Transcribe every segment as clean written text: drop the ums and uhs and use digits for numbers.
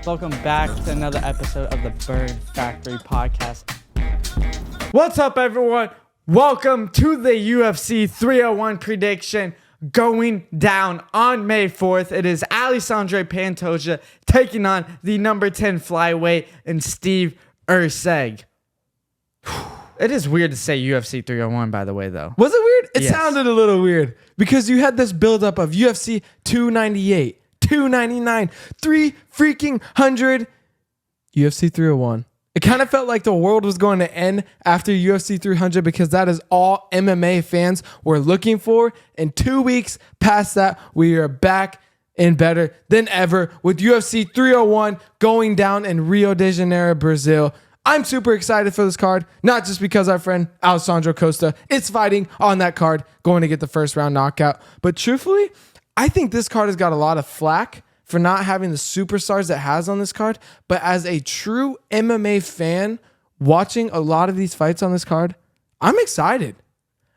Welcome back to another episode of the Bird Factory Podcast. What's up, everyone? Welcome to the UFC 301 prediction going down on May 4th. It is Alexandre Pantoja taking on the number 10 flyweight and Steve Erceg. It is weird to say UFC 301, by the way, though. Was it weird? It Yes. sounded a little weird because you had this buildup of UFC 298, 299, 300, UFC 301. It kind of felt like the world was going to end after UFC 300 because that is all MMA fans were looking for. And 2 weeks past that, we are back and better than ever with UFC 301 going down in Rio de Janeiro, Brazil. I'm super excited for this card, not just because our friend Alessandro Costa is fighting on that card, going to get the first round knockout, but truthfully, I think this card has got a lot of flack for not having the superstars it has on this card. But as a true MMA fan, watching a lot of these fights on this card, I'm excited.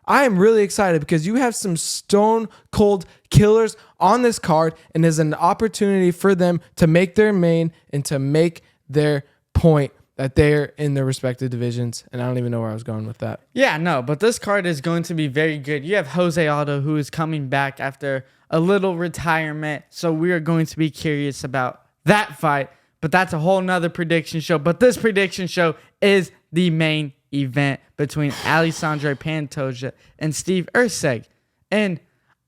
I am really excited because you have some stone cold killers on this card, and there's an opportunity for them to make their main and to make their point that they're in their respective divisions. And I don't even know where I was going with that. Yeah, no, but this card is going to be very good. You have Jose Aldo, who is coming back after a little retirement. So we are going to be curious about that fight. But that's a whole nother prediction show. But this prediction show is the main event between Alexandre Pantoja and Steve Erceg. And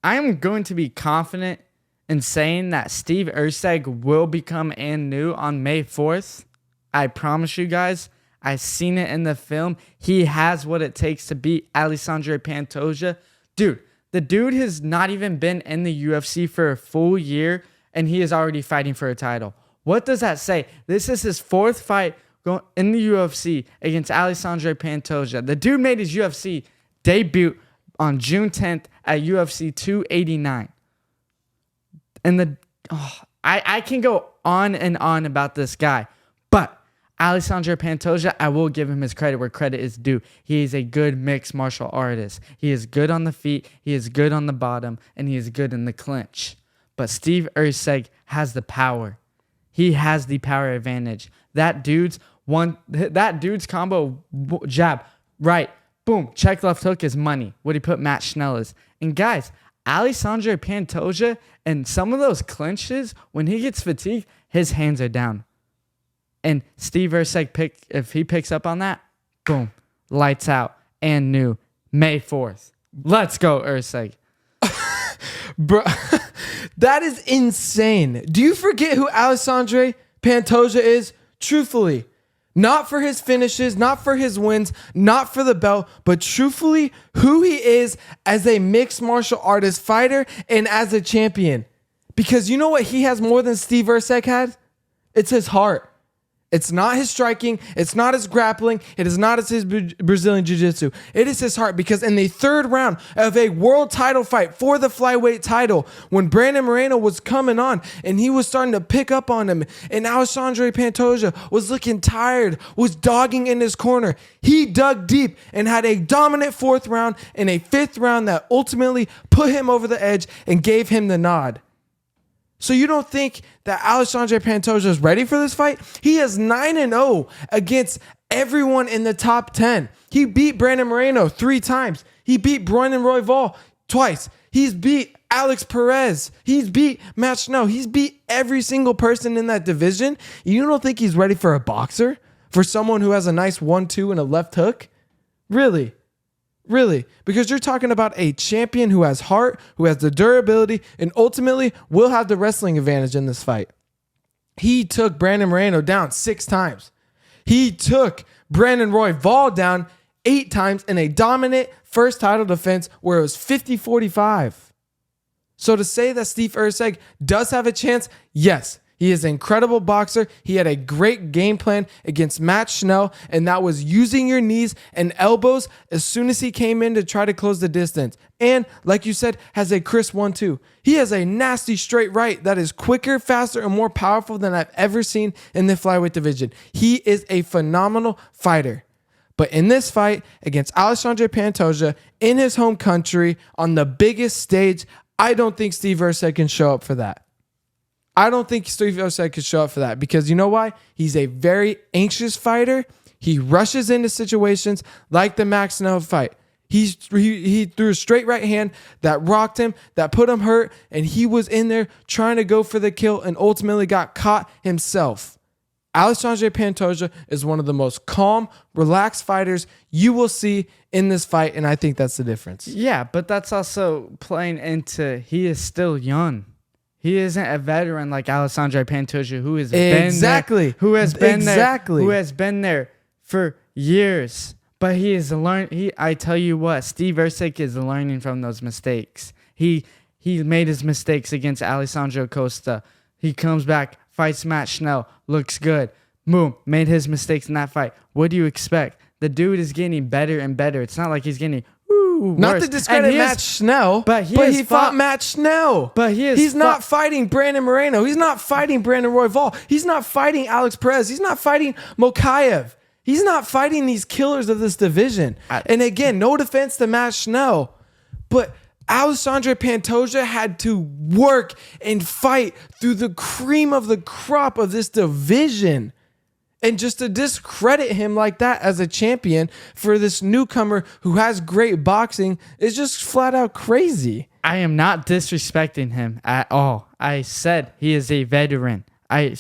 I'm going to be confident in saying that Steve Erceg will become new on May 4th. I promise you guys, I've seen it in the film. He has what it takes to beat Alexandre Pantoja. Dude, the dude has not even been in the UFC for a full year, and he is already fighting for a title. What does that say? This is his fourth fight in the UFC against Alexandre Pantoja. The dude made his UFC debut on June 10th at UFC 289. And I can go on and on about this guy, but Alexandre Pantoja, I will give him his credit where credit is due. He is a good mixed martial artist. He is good on the feet, he is good on the bottom, and he is good in the clinch. But Steve Erceg has the power. He has the power advantage. That dude's combo jab, right, boom, check left hook is money. What he put Matt Schnell is. And guys, Alexandre Pantoja and some of those clinches, when he gets fatigued, his hands are down. And Steve Erceg, if he picks up on that, boom, lights out and new May 4th. Let's go, Erceg. Bro, that is insane. Do you forget who Alexandre Pantoja is? Truthfully, not for his finishes, not for his wins, not for the belt, but truthfully who he is as a mixed martial artist fighter and as a champion. Because you know what he has more than Steve Erceg had? It's his heart. It's not his striking. It's not his grappling. It is not his Brazilian jiu-jitsu. It is his heart, because in the third round of a world title fight for the flyweight title, when Brandon Moreno was coming on and he was starting to pick up on him and Alexandre Pantoja was looking tired, was dogging in his corner, he dug deep and had a dominant fourth round and a fifth round that ultimately put him over the edge and gave him the nod. So you don't think that Alexandre Pantoja is ready for this fight? He is 9-0 against everyone in the top 10. He beat Brandon Moreno 3 times. He beat Brandon Royval twice. He's beat Alex Perez. He's beat Matt Schnell. He's beat every single person in that division. You don't think he's ready for a boxer? For someone who has a nice 1-2 and a left hook? Really? Really, because you're talking about a champion who has heart, who has the durability, and ultimately will have the wrestling advantage in this fight. He took Brandon Moreno down 6 times. He took Brandon Royval down 8 times in a dominant first title defense where it was 50-45. So to say that Steve Erceg does have a chance, yes. He is an incredible boxer. He had a great game plan against Matt Schnell, and that was using your knees and elbows as soon as he came in to try to close the distance. And, like you said, has a crisp 1-2. He has a nasty straight right that is quicker, faster, and more powerful than I've ever seen in the flyweight division. He is a phenomenal fighter. But in this fight against Alexandre Pantoja in his home country on the biggest stage, I don't think Steve Erceg can show up for that. I don't think Steve Erceg could show up for that because you know why? He's a very anxious fighter. He rushes into situations like the Max Snell fight. He threw a straight right hand that rocked him, that put him hurt, and he was in there trying to go for the kill and ultimately got caught himself. Alexandre Pantoja is one of the most calm, relaxed fighters you will see in this fight, and I think that's the difference. Yeah, but that's also playing into he is still young. He isn't a veteran like Alexandre Pantoja, who has been there for years. But he is learning. I tell you what, Steve Erceg is learning from those mistakes. He made his mistakes against Alessandro Costa. He comes back, fights Matt Schnell, looks good. Boom, made his mistakes in that fight. What do you expect? The dude is getting better and better. It's not like he's getting worse. Not to discredit Matt Schnell, but he fought Matt Schnell. But he's not fighting Brandon Moreno. He's not fighting Brandon Royval. He's not fighting Alex Perez. He's not fighting Mokaev. He's not fighting these killers of this division. And again, no defense to Matt Schnell, but Alexandre Pantoja had to work and fight through the cream of the crop of this division. And just to discredit him like that as a champion for this newcomer who has great boxing is just flat out crazy. I am not disrespecting him at all. I said he is a veteran. I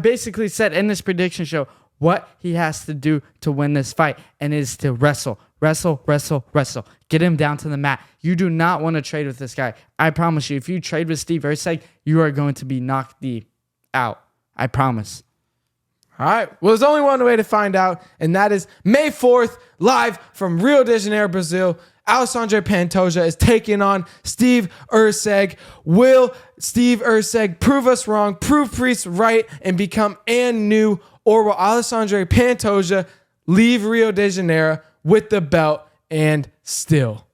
basically said in this prediction show what he has to do to win this fight, and it is to wrestle. Get him down to the mat. You do not want to trade with this guy. I promise you, if you trade with Steve Erceg, you are going to be knocked out. I promise. All right. Well, there's only one way to find out, and that is May 4th, live from Rio de Janeiro, Brazil. Alexandre Pantoja is taking on Steve Erceg. Will Steve Erceg prove us wrong, prove Priest right, and become and new, or will Alexandre Pantoja leave Rio de Janeiro with the belt and still?